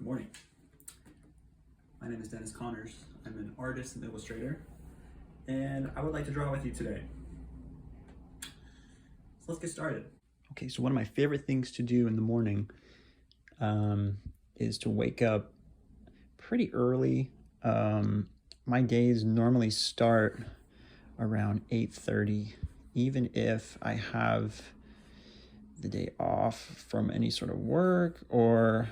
morning. My name is Dennis Connors. I'm an artist and illustrator, and I would like to draw with you today. So let's get started. Okay, so one of my favorite things to do in the morning is to wake up pretty early. My days normally start around 8:30, even if I have the day off from any sort of work, or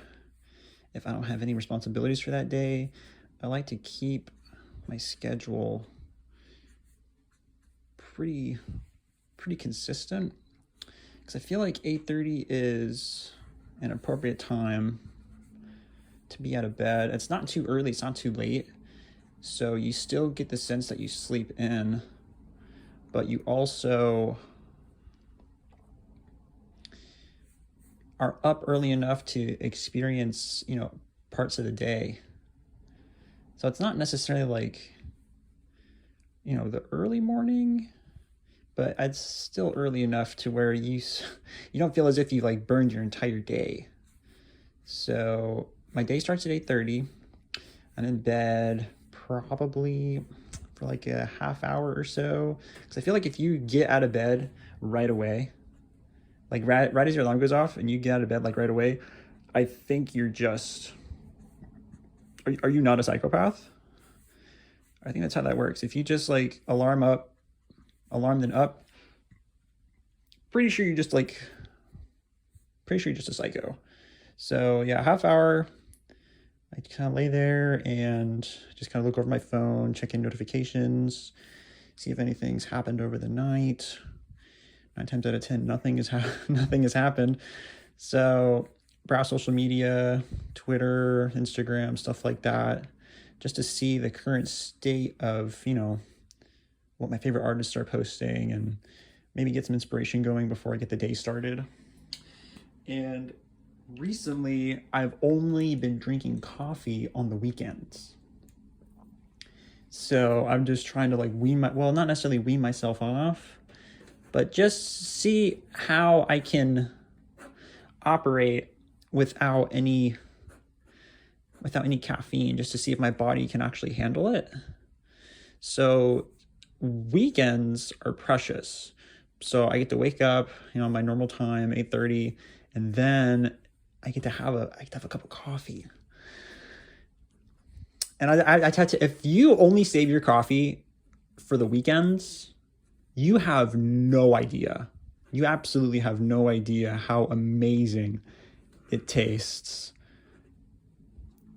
if I don't have any responsibilities for that day. I like to keep my schedule pretty consistent, because I feel like 8:30 is an appropriate time to be out of bed. It's not too early, it's not too late, so you still get the sense that you sleep in, but you also are up early enough to experience, parts of the day. So it's not necessarily like, the early morning, but it's still early enough to where you don't feel as if you like burned your entire day. So my day starts at 8:30. I'm in bed probably for like a half hour or so, because I feel like if you get out of bed right away, like right as your alarm goes off and you get out of bed like right away, I think you're just, are you not a psychopath? I think that's how that works. If you just like alarm then up, pretty sure you're just a psycho. So yeah, half hour, I kind of lay there and just kind of look over my phone, check in notifications, see if anything's happened over the night. 9 times out of 10, nothing has happened. So browse social media, Twitter, Instagram, stuff like that, just to see the current state of, what my favorite artists are posting, and maybe get some inspiration going before I get the day started. And recently, I've only been drinking coffee on the weekends. So I'm just trying to not necessarily wean myself off, but just see how I can operate without any caffeine, just to see if my body can actually handle it. So weekends are precious. So I get to wake up, my normal time, 8:30, and then I get to have a cup of coffee. And I tell you, if you only save your coffee for the weekends, you have no idea. You absolutely have no idea how amazing it tastes.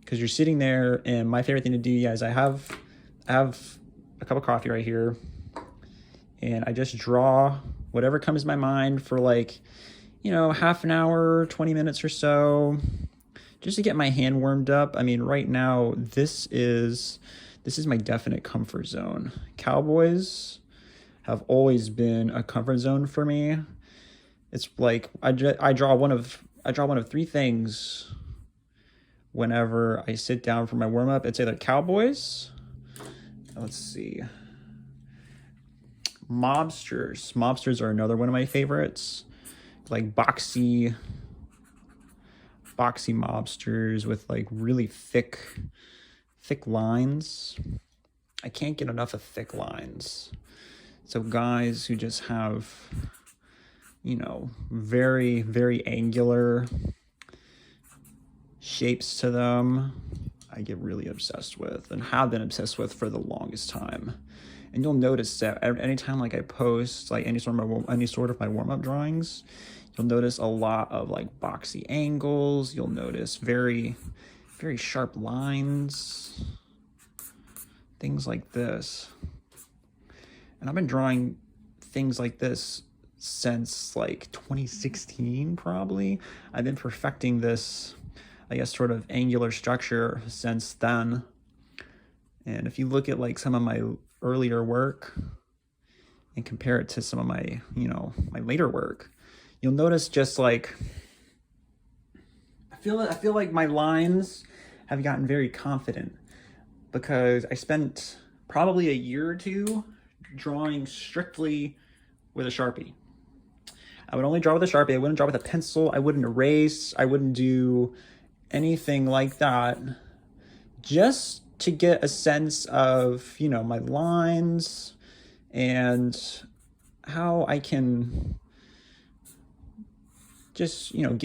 Because you're sitting there, and my favorite thing to do, is I have a cup of coffee right here, and I just draw whatever comes to my mind for half an hour, 20 minutes or so, just to get my hand warmed up. I mean, right now, this is my definite comfort zone. Cowboys have always been a comfort zone for me. It's like I draw one of three things whenever I sit down for my warm-up. It's either Cowboys, let's see, Mobsters. Mobsters are another one of my favorites, like boxy Mobsters with like really thick lines. I can't get enough of thick lines. So guys who just have, very, very angular shapes to them, I get really obsessed with, and have been obsessed with for the longest time. And you'll notice that anytime I post any sort of my warm-up drawings, you'll notice a lot of boxy angles. You'll notice very, very sharp lines, things like this. And I've been drawing things like this since 2016, probably. I've been perfecting this, sort of angular structure since then. And if you look at some of my earlier work and compare it to some of my, my later work, you'll notice just I feel like my lines have gotten very confident, because I spent probably a year or two drawing strictly with a Sharpie. I would only draw with a Sharpie. I wouldn't draw with a pencil. I wouldn't erase. I wouldn't do anything like that, just to get a sense of, you know, my lines and how I can just, you know,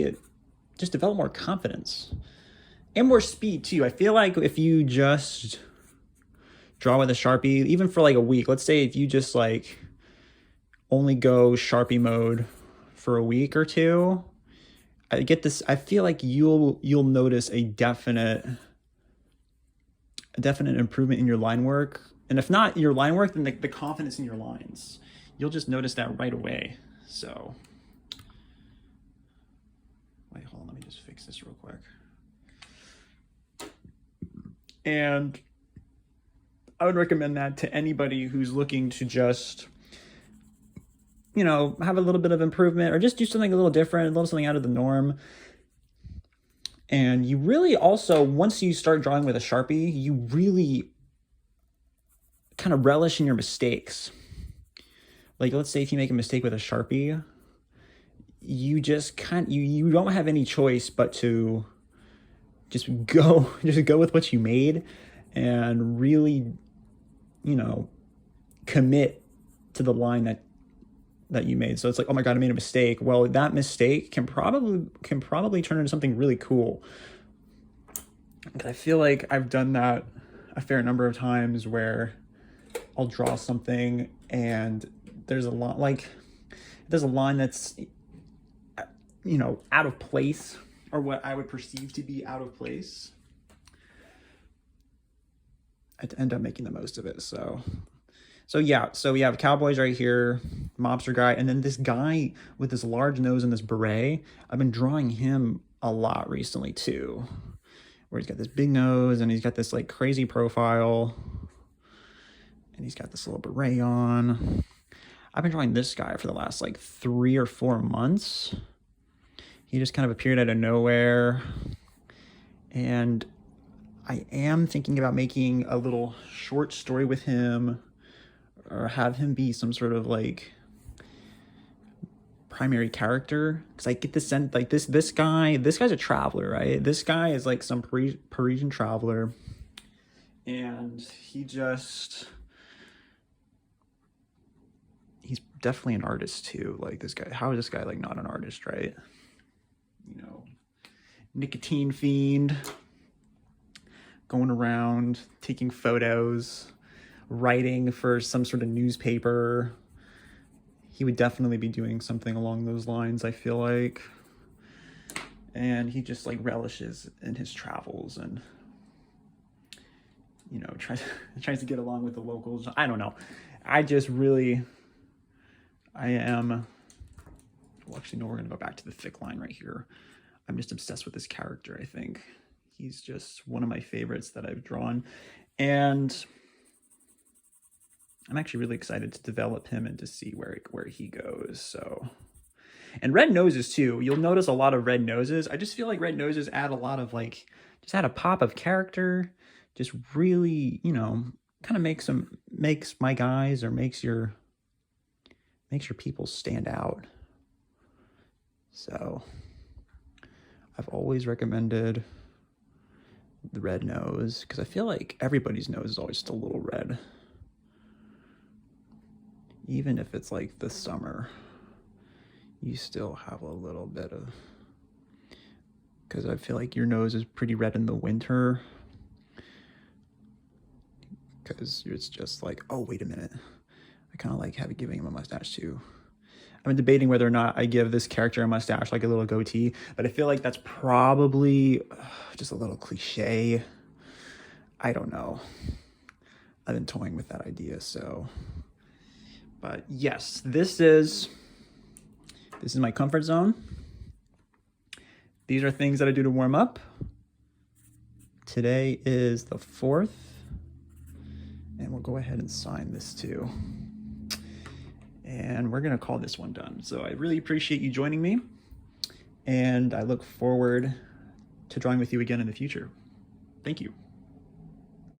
just develop more confidence and more speed too. I feel like if you just draw with a Sharpie, even for like a week, let's say if you just like only go Sharpie mode for a week or two, I feel like you'll notice a definite improvement in your line work. And if not your line work, then the confidence in your lines. You'll just notice that right away. So, wait, hold on, let me just fix this real quick. And I would recommend that to anybody who's looking to just, you know, have a little bit of improvement or just do something a little different, a little something out of the norm. And you really also, once you start drawing with a Sharpie, you really kind of relish in your mistakes. Like, let's say if you make a mistake with a Sharpie, you just you don't have any choice but to just go with what you made and really, you know, commit to the line that you made. So it's like, oh my God, I made a mistake. Well, that mistake can probably turn into something really cool. I feel like I've done that a fair number of times where I'll draw something and there's a line that's, you know, out of place, or what I would perceive to be out of place. I end up making the most of it. So yeah, so we have cowboys right here, mobster guy, and then this guy with this large nose and this beret. I've been drawing him a lot recently too, where he's got this big nose and he's got this like crazy profile, and he's got this little beret on. I've been drawing this guy for the last like 3 or 4 months. He just kind of appeared out of nowhere, and I am thinking about making a little short story with him, or have him be some sort of like primary character, because I get the sense like this guy's a traveler, right? This guy is like some Parisian traveler, and he's definitely an artist too. Like, this guy, how is this guy like not an artist, right? You know, nicotine fiend, going around taking photos, writing for some sort of newspaper. He would definitely be doing something along those lines, I feel like. And he just like relishes in his travels and, you know, tries to get along with the locals. I don't know. Well, actually, no, we're going to go back to the thick line right here. I'm just obsessed with this character, I think. He's just one of my favorites that I've drawn. And I'm actually really excited to develop him and to see where he goes. So, and red noses too. You'll notice a lot of red noses. I just feel like red noses add a lot of like, just add a pop of character. Just really, you know, kind of makes my guys, or makes your people stand out. So I've always recommended the red nose, because I feel like everybody's nose is always just a little red. Even if it's like the summer, you still have a little bit of, because I feel like your nose is pretty red in the winter, because it's just like, oh, wait a minute. I kind of like giving him a mustache too. I've been debating whether or not I give this character a mustache, like a little goatee, but I feel like that's probably just a little cliche. I don't know. I've been toying with that idea, so. But yes, this is my comfort zone. These are things that I do to warm up. Today is the 4th, and we'll go ahead and sign this too. And we're gonna call this one done. So I really appreciate you joining me, and I look forward to drawing with you again in the future. Thank you.